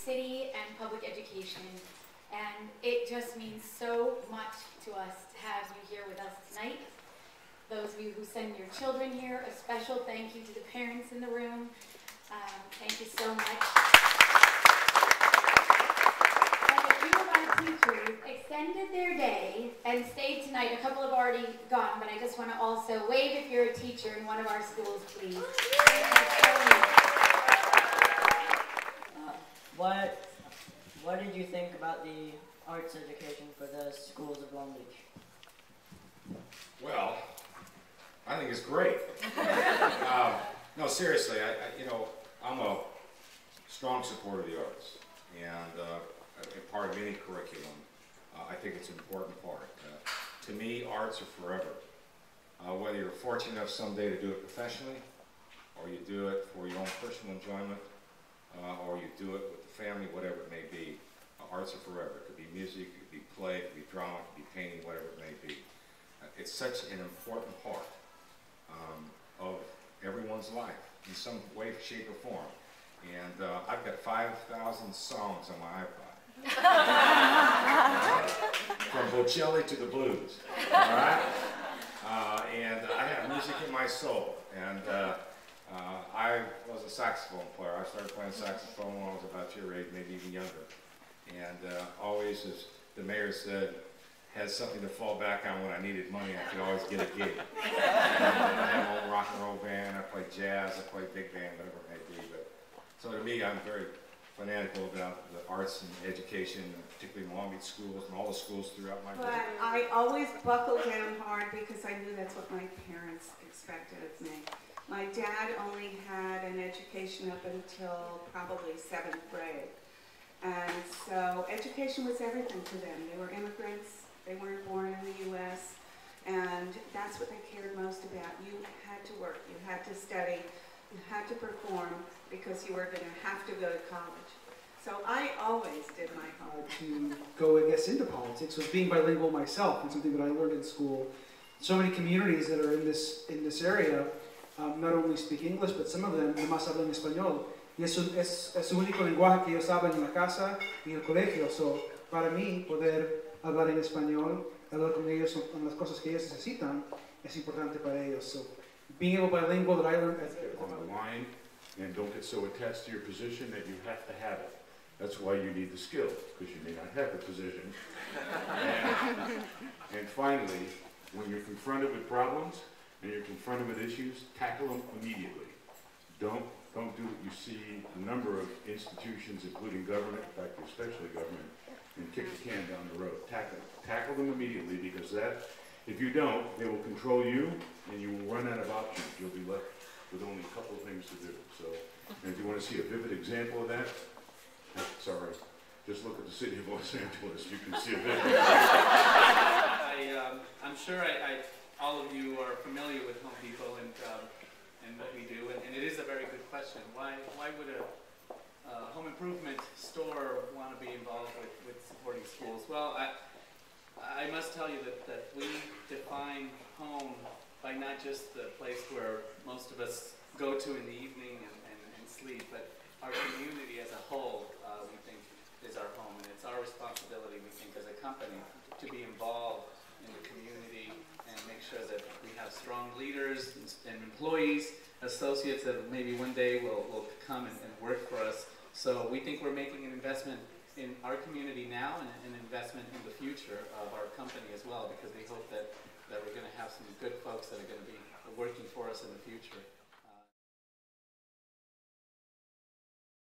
city and public education. And it just means so much to us to have you here with us tonight. Those of you who send your children here, a special thank you to the parents in the room. Thank you so much. And a few of our teachers extended their day and stayed tonight. A couple have already gone, but I just want to also wave if you're a teacher in one of our schools, please. What did you think about the arts education for the schools of Long Beach? Well, I think it's great. No, seriously, I'm a strong supporter of the arts, and a part of any curriculum. I think it's an important part. To me, arts are forever. Whether you're fortunate enough someday to do it professionally, or you do it for your own personal enjoyment, or you do it with the family, whatever it may be, arts are forever. It could be music, it could be play, it could be drama, it could be painting, whatever it may be. It's such an important part of everyone's life in some way, shape, or form. And I've got 5,000 songs on my iPod. From Bocelli to the blues, all right? And I have music in my soul. And I was a saxophone player. I started playing saxophone when I was about your age, maybe even younger. And always, as the mayor said, had something to fall back on when I needed money. I could always get a gig. And, I had my own rock and roll band. I played jazz. I played big band, whatever it may be. But so to me, I'm very fanatical about the arts and education, particularly in Long Beach schools and all the schools throughout my But I always buckled down hard because I knew that's what my parents expected of me. My dad only had an education up until probably 7th grade. And so education was everything to them. They were immigrants. They weren't born in the U.S. And that's what they cared most about. You had to work. You had to study. You had to perform because you were going to have to go to college. So I always did my homework. To go, I guess, into politics was being bilingual myself, and something that I learned in school. So many communities that are in this area not only speak English, but some of them nomás hablan español. Y es su único lenguaje que ellos hablan en la casa y en el colegio. So, para mí, poder hablar en español, hablar con ellos en las cosas que ellos necesitan, es importante para ellos. So, being able bilingual that I learned on the line, and don't get so attached to your position that you have to have it. That's why you need the skill, because you may not have the position. And finally, when you're confronted with problems and you're confronted with issues, tackle them immediately. Don't do what you see a number of institutions, including government, in fact, especially government, and kick the can down the road. Tackle them immediately, because if you don't, they will control you, and you will run out of options. You'll be left with only a couple of things to do. So, and if you want to see a vivid example of that, sorry, just look at the city of Los Angeles. You can see a vivid example. I'm sure all of you are familiar with Home Depot and what we do, and it is a very good question. Why would a home improvement store want to be involved with supporting schools? Well, I must tell you that we define home by not just the place where most of us go to in the evening and sleep, but our community as a whole, we think, is our home. And it's our responsibility, we think, as a company, to be involved in the community and make sure that we have strong leaders and employees, associates that maybe one day will come and work for us. So we think we're making an investment in our community now and an investment in the future of our company as well, because we hope that we're going to have some good folks that are going to be working for us in the future.